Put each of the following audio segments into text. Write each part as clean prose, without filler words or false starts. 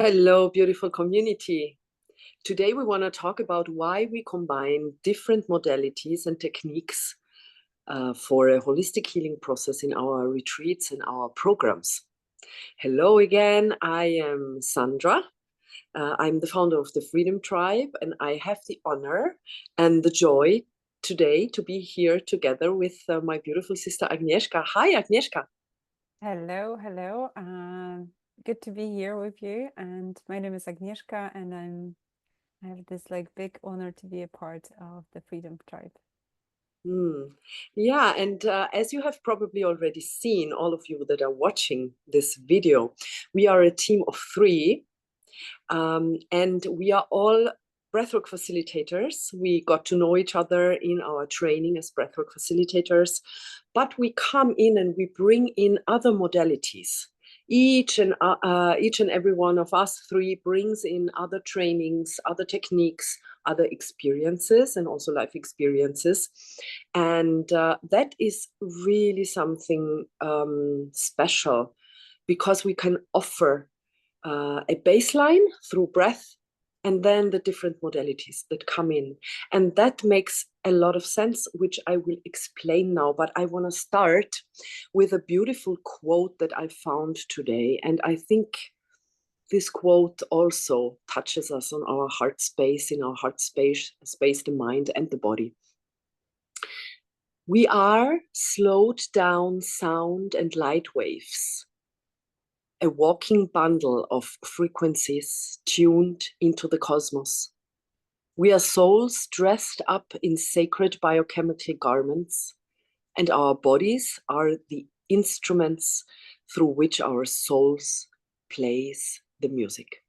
Hello, beautiful community. Today we want to talk about why we combine different modalities and techniques for a holistic healing process in our retreats and our programs. Hello again, I am Sandra. I'm the founder of the Freedom Tribe, and I have the honor and the joy today to be here together with my beautiful sister Agnieszka. Hi, Agnieszka. Hello, hello. Good to be here with you. And my name is Agnieszka, and I have this big honor to be a part of the Freedom Tribe. Yeah, and as you have probably already seen, all of you that are watching this video, we are a team of three, and we are all breathwork facilitators. We got to know each other in our training as breathwork facilitators, but we come in and we bring in other modalities. Each and every one of us three brings in other trainings, other techniques, other experiences, and also life experiences. And that is really something special, because we can offer a baseline through breath and then the different modalities that come in. And that makes a lot of sense, which I will explain now. But I want to start with a beautiful quote that I found today. And I think this quote also touches us on our heart space, in our heart space, the mind and the body. We are slowed down sound and light waves, a walking bundle of frequencies tuned into the cosmos. We are souls dressed up in sacred biochemical garments, and our bodies are the instruments through which our souls plays the music.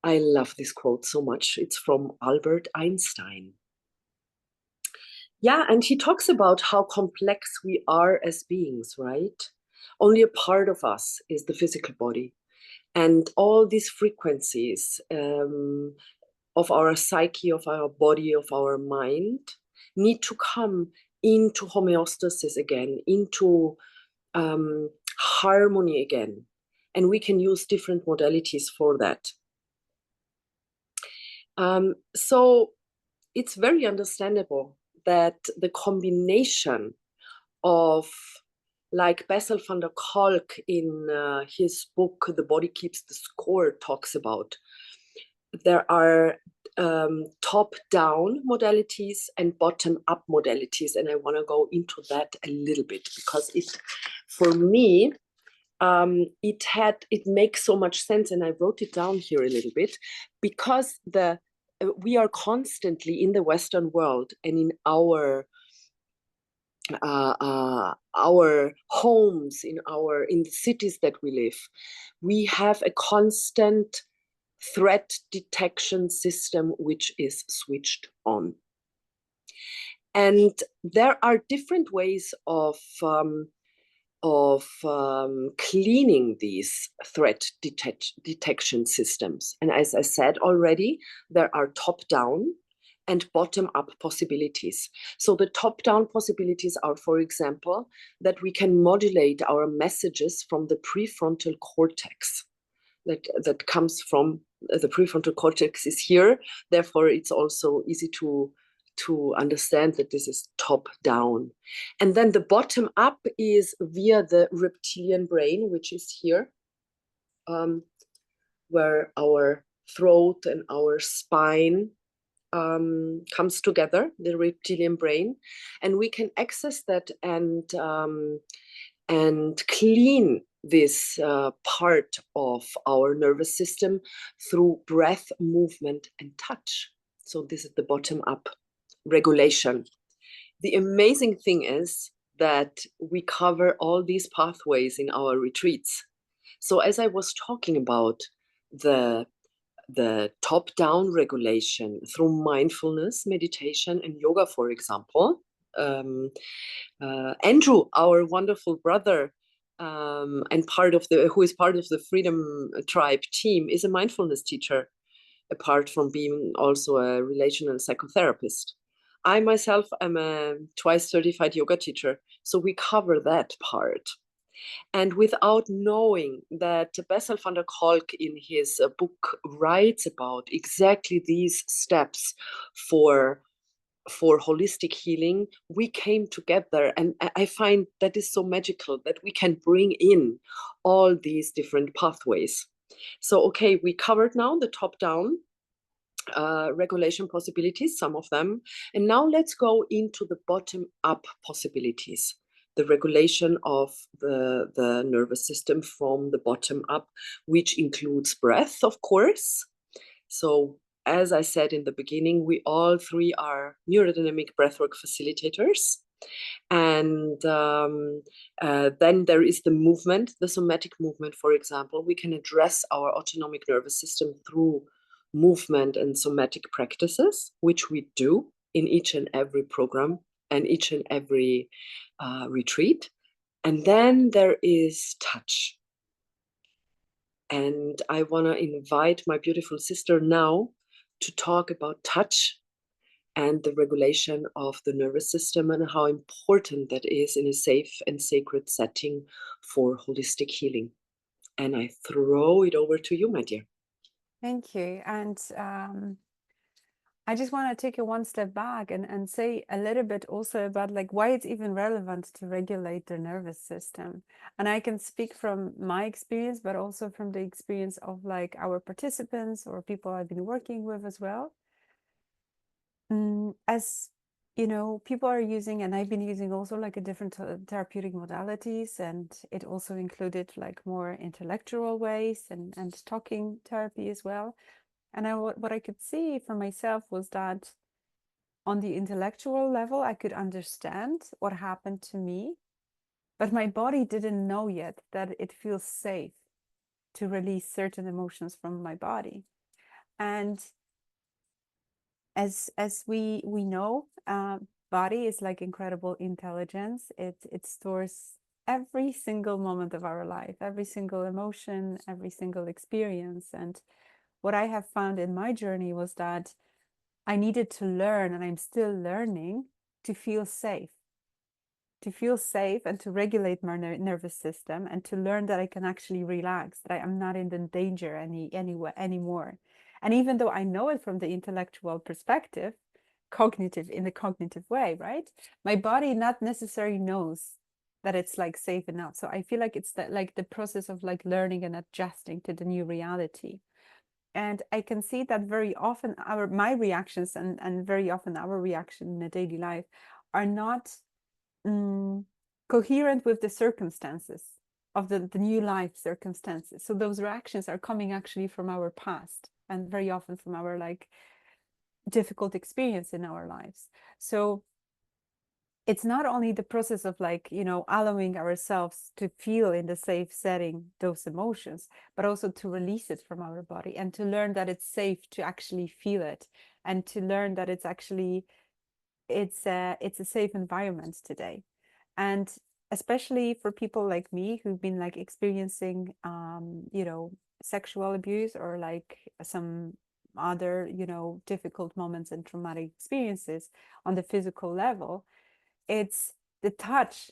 I love this quote so much. It's from Albert Einstein. Yeah, and he talks about how complex we are as beings, right? Only a part of us is the physical body. And all these frequencies of our psyche, of our body, of our mind need to come into homeostasis again, into harmony again. And we can use different modalities for that. So it's very understandable that the combination of, like Bessel van der Kolk in his book, The Body Keeps the Score, talks about, there are top-down modalities and bottom-up modalities. And I want to go into that a little bit, because for me, it makes so much sense. And I wrote it down here a little bit, because we are constantly in the Western world and in our homes, in the cities that we live, we have a constant threat detection system which is switched on. And there are different ways of cleaning these threat detection systems. And as I said already, there are top-down and bottom-up possibilities. So the top-down possibilities are, for example, that we can modulate our messages from the prefrontal cortex. That comes from the prefrontal cortex is here. Therefore, it's also easy to understand that this is top down. And then the bottom up is via the reptilian brain, which is here, where our throat and our spine comes together, the reptilian brain, and we can access that and clean this part of our nervous system through breath, movement, and touch. So this is the bottom up regulation. The amazing thing is that we cover all these pathways in our retreats. So as I was talking about the top-down regulation through mindfulness, meditation, and yoga, for example, Andrew, our wonderful brother, and who is part of the Freedom Tribe team, is a mindfulness teacher, apart from being also a relational psychotherapist. I myself am a twice certified yoga teacher, so we cover that part. And without knowing that Bessel van der Kolk in his book writes about exactly these steps for holistic healing, we came together, and I find that is so magical that we can bring in all these different pathways. So, okay, we covered now the top-down regulation possibilities, some of them, and now let's go into the bottom-up possibilities. The regulation of the nervous system from the bottom up, which includes breath, of course. So as I said in the beginning, we all three are neurodynamic breathwork facilitators. And then there is the movement, the somatic movement, for example. We can address our autonomic nervous system through movement and somatic practices, which we do in each and every program and each and every retreat. And then there is touch. And I want to invite my beautiful sister now to talk about touch and the regulation of the nervous system and how important that is in a safe and sacred setting for holistic healing. And I throw it over to you, my dear. Thank you. And I just want to take it one step back and say a little bit also about like why it's even relevant to regulate the nervous system. And I can speak from my experience, but also from the experience of like our participants or people I've been working with as well. As you know, people are using, and I've been using also like a different therapeutic modalities, and it also included like more intellectual ways and talking therapy as well. And what I could see for myself was that on the intellectual level, I could understand what happened to me, but my body didn't know yet that it feels safe to release certain emotions from my body. And as we know, body is like incredible intelligence. It stores every single moment of our life, every single emotion, every single experience. And what I have found in my journey was that I needed to learn, and I'm still learning, to feel safe and to regulate my nervous system, and to learn that I can actually relax, that I am not in the danger anymore. And even though I know it from the intellectual perspective, in the cognitive way, right? My body not necessarily knows that it's like safe enough. So I feel like it's like the process of like learning and adjusting to the new reality. And I can see that very often my reactions and very often our reaction in a daily life are not coherent with the circumstances of the new life circumstances. So those reactions are coming actually from our past, and very often from our like difficult experience in our lives. So it's not only the process of like, you know, allowing ourselves to feel in the safe setting those emotions, but also to release it from our body and to learn that it's safe to actually feel it, and to learn that it's actually it's a safe environment today. And especially for people like me who've been like experiencing you know, sexual abuse or like some other, you know, difficult moments and traumatic experiences on the physical level, it's the touch.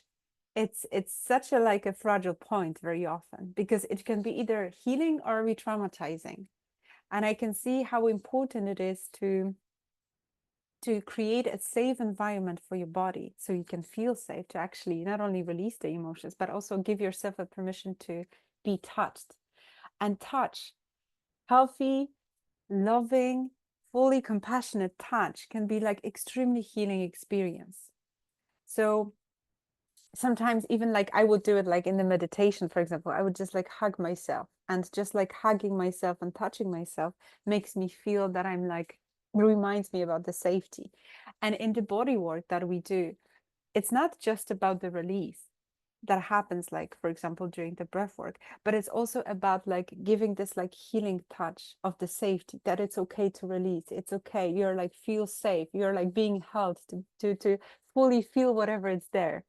It's such a like a fragile point very often, because it can be either healing or re-traumatizing. And I can see how important it is to create a safe environment for your body, so you can feel safe to actually not only release the emotions, but also give yourself a permission to be touched. And touch, healthy, loving, fully compassionate touch can be like extremely healing experience. So sometimes even like I would do it like in the meditation, for example, I would just like hug myself, and just like hugging myself and touching myself makes me feel that I'm like, reminds me about the safety. And in the body work that we do, it's not just about the release that happens, like for example during the breath work, but it's also about like giving this like healing touch of the safety, that it's okay to release, it's okay, you're like feel safe, you're like being held to fully feel whatever is there.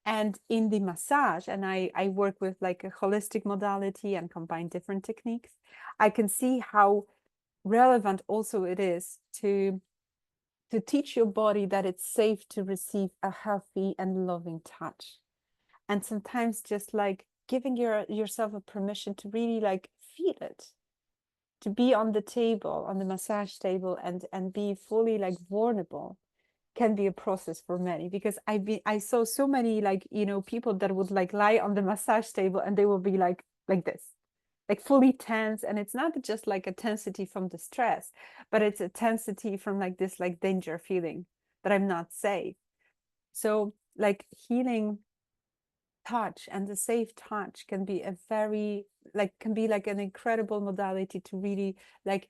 And in the massage, and I work with like a holistic modality and combine different techniques, I can see how relevant also it is to teach your body that it's safe to receive a healthy and loving touch. And sometimes just like giving yourself a permission to really like feel it, to be on the table, on the massage table, and be fully like vulnerable can be a process for many, because I saw so many like, you know, people that would like lie on the massage table and they will be like this, like fully tense. And it's not just like a tensity from the stress, but it's a tensity from like this like danger feeling that I'm not safe. So like healing touch and the safe touch can be a very like, can be like an incredible modality to really like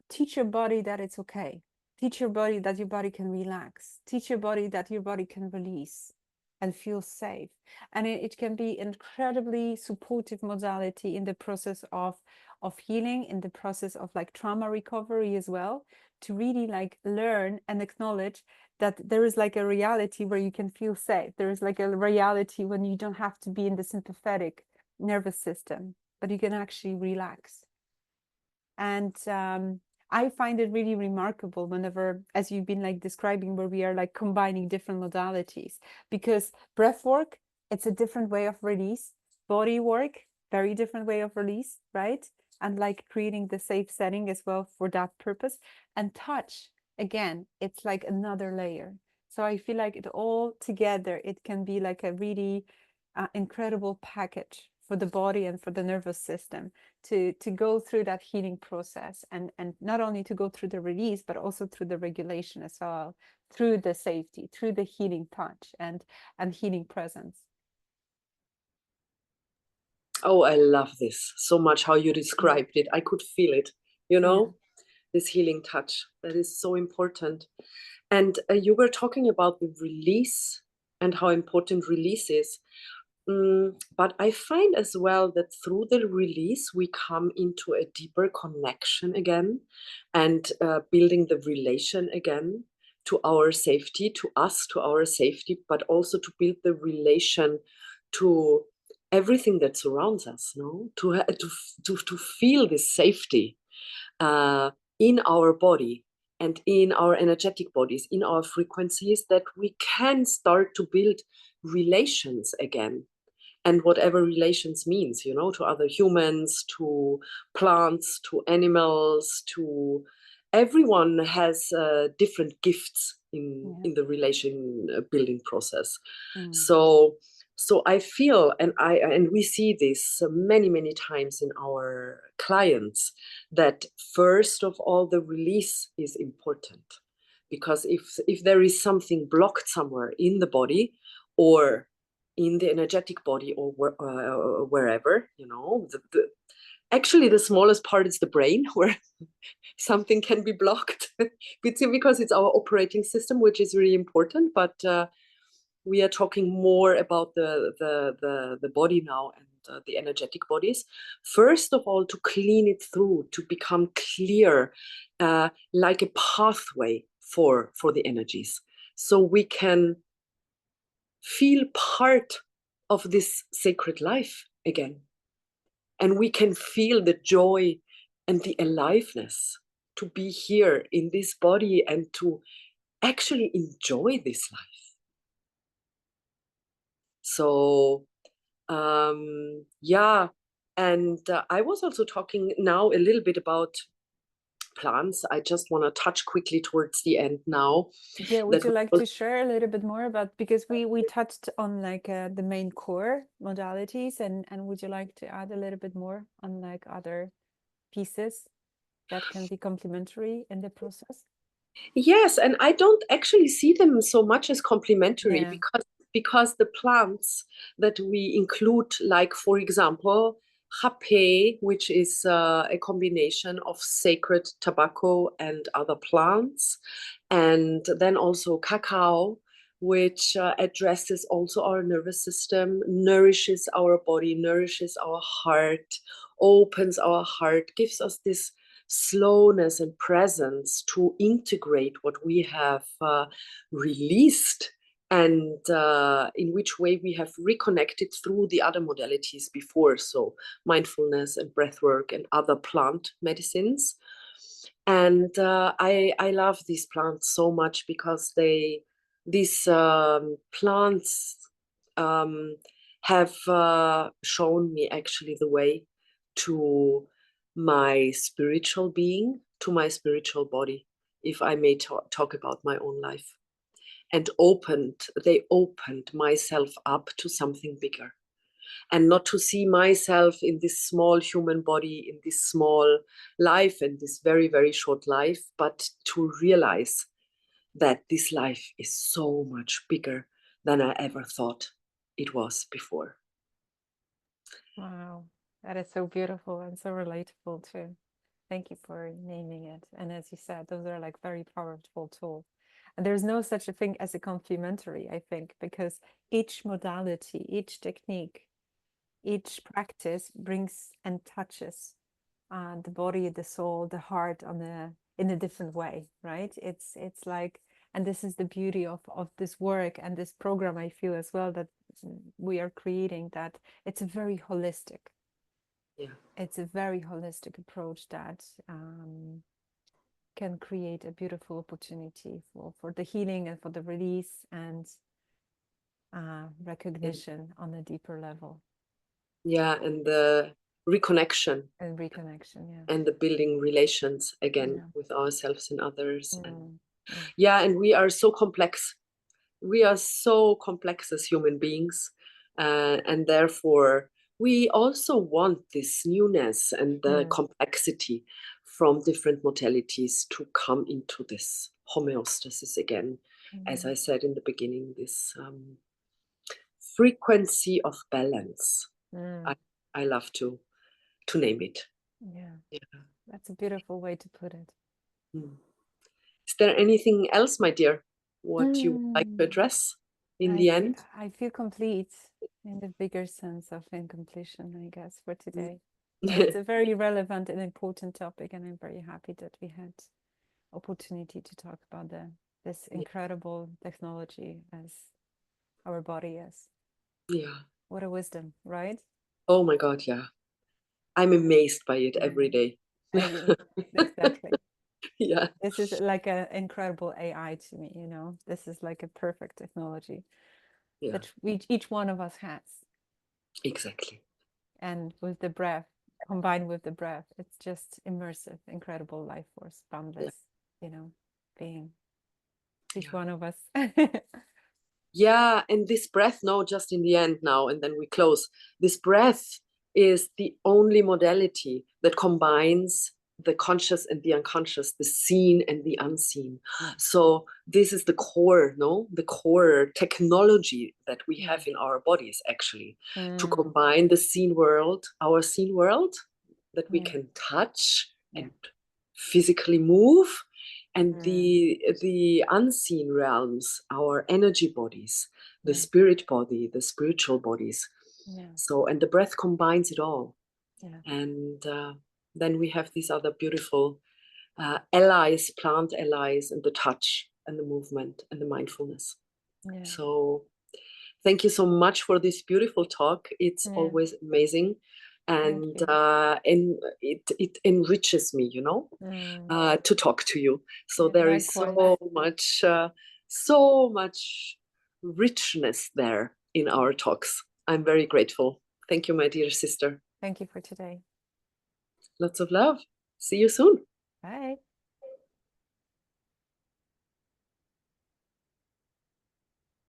teach your body that it's okay. Teach your body that your body can relax. Teach your body that your body can release and feel safe. And it can be incredibly supportive modality in the process of healing, in the process of like trauma recovery as well, to really like learn and acknowledge that there is like a reality where you can feel safe. There is like a reality when you don't have to be in the sympathetic nervous system, but you can actually relax. And I find it really remarkable whenever, as you've been like describing, where we are like combining different modalities, because breath work, it's a different way of release. Body work, very different way of release, right? And like creating the safe setting as well for that purpose. And touch, again, it's like another layer. So I feel like it all together, it can be like a really incredible package for the body and for the nervous system to go through that healing process, and not only to go through the release, but also through the regulation as well, through the safety, through the healing touch and healing presence. Oh, I love this so much, how you described it. I could feel it, you know, this healing touch. That is so important. And you were talking about the release and how important release is. But I find as well that through the release, we come into a deeper connection again, and building the relation again to our safety, to us, to our safety, but also to build the relation to everything that surrounds us, no? To feel this safety in our body and in our energetic bodies, in our frequencies, that we can start to build relations again. And whatever relations means, you know, to other humans, to plants, to animals, to everyone has different gifts in the relation building process. So I feel, and we see this many times in our clients, that first of all the release is important, because if there is something blocked somewhere in the body or in the energetic body, or wherever, you know, actually the smallest part is the brain, where something can be blocked because it's our operating system, which is really important. But we are talking more about the body now, and the energetic bodies. First of all, to clean it through, to become clear, like a pathway for the energies, so we can feel part of this sacred life again. And we can feel the joy and the aliveness to be here in this body and to actually enjoy this life. So, yeah. And I was also talking now a little bit about plants. I just want to touch quickly towards the end now. Yeah, would you like to share a little bit more about, because we touched on like the main core modalities, and would you like to add a little bit more on like other pieces that can be complementary in the process? Yes, and I don't actually see them so much as complementary, because the plants that we include, like for example, Hapéh, which is a combination of sacred tobacco and other plants, and then also cacao, which addresses also our nervous system, nourishes our body, nourishes our heart, opens our heart, gives us this slowness and presence to integrate what we have released, and in which way we have reconnected through the other modalities before, so mindfulness and breathwork and other plant medicines. And I love these plants so much, because these plants have shown me actually the way to my spiritual being, to my spiritual body, if I may talk about my own life. And they opened myself up to something bigger. And not to see myself in this small human body, in this small life, and this very, very short life, but to realize that this life is so much bigger than I ever thought it was before. Wow, that is so beautiful and so relatable too. Thank you for naming it. And as you said, those are like very powerful tools. And there's no such a thing as a complementary, I think, because each modality, each technique, each practice brings and touches the body, the soul, the heart in a different way, right? It's like, and this is the beauty of this work and this program, I feel as well, that we are creating, that it's a very holistic. Yeah. It's a very holistic approach that can create a beautiful opportunity for the healing and for the release and recognition on a deeper level. Yeah, and the reconnection. And reconnection, yeah. And the building relations again, Yeah. with ourselves and others. And Yeah. yeah, and we are so complex. We are so complex as human beings. And therefore, we also want this newness and the complexity from different modalities to come into this homeostasis again. As I said in the beginning, this frequency of balance. I love to name it. Yeah. That's a beautiful way to put it. Is there anything else, my dear, what you would like to address in the end? I feel complete in the bigger sense of incompletion, I guess, for today. It's a very relevant and important topic, and I'm very happy that we had opportunity to talk about this incredible technology as our body is. Yeah. What a wisdom, right? Oh my God, yeah. I'm amazed by it every day. Exactly. Yeah. This is like an incredible AI to me, you know. This is like a perfect technology that each one of us has. Exactly. And with the breath, combined with the breath, it's just immersive, incredible life force, boundless, you know, being each one of us. Yeah, and this breath, no, just in the end now, and then we close. This breath is the only modality that combines the conscious and the unconscious, the seen and the unseen. So this is the core, no? The core technology that we have in our bodies, actually, to combine the seen world, our seen world, that we can touch and physically move, and the unseen realms, our energy bodies, the spirit body, the spiritual bodies. So, and the breath combines it all. And then we have these other beautiful allies, plant allies, and the touch and the movement and the mindfulness. So thank you so much for this beautiful talk. It's always amazing. And it enriches me, you know, to talk to you. So there is so much richness there in our talks. I'm very grateful. Thank you, my dear sister. Thank you for today. Lots of love. See you soon. Bye.